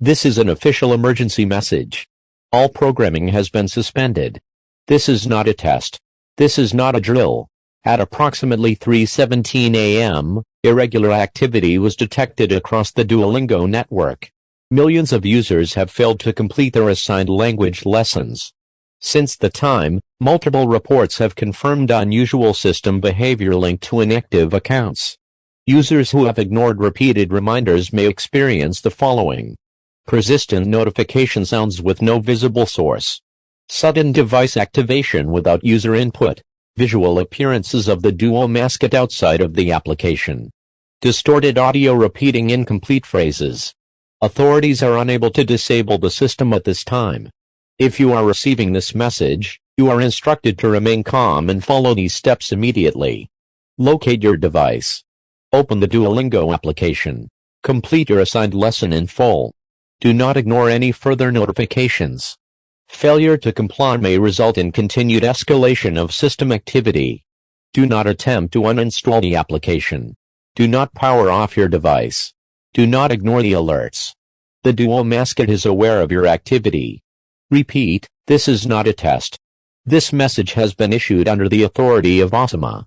This is an official emergency message. All programming has been suspended. This is not a test. This is not a drill. At approximately 3:17 a.m., irregular activity was detected across the Duolingo network. Millions of users have failed to complete their assigned language lessons. Since the time, multiple reports have confirmed unusual system behavior linked to inactive accounts. Users who have ignored repeated reminders may experience the following: persistent notification sounds with no visible source, sudden device activation without user input, visual appearances of the Duo mascot outside of the application, distorted audio repeating incomplete phrases. Authorities are unable to disable the system at this time. If you are receiving this message, you are instructed to remain calm and follow these steps immediately. Locate your device. Open the Duolingo application. Complete your assigned lesson in full. Do not ignore any further notifications. Failure to comply may result in continued escalation of system activity. Do not attempt to uninstall the application. Do not power off your device. Do not ignore the alerts. The Duo mascot is aware of your activity. Repeat, this is not a test. This message has been issued under the authority of Ossama.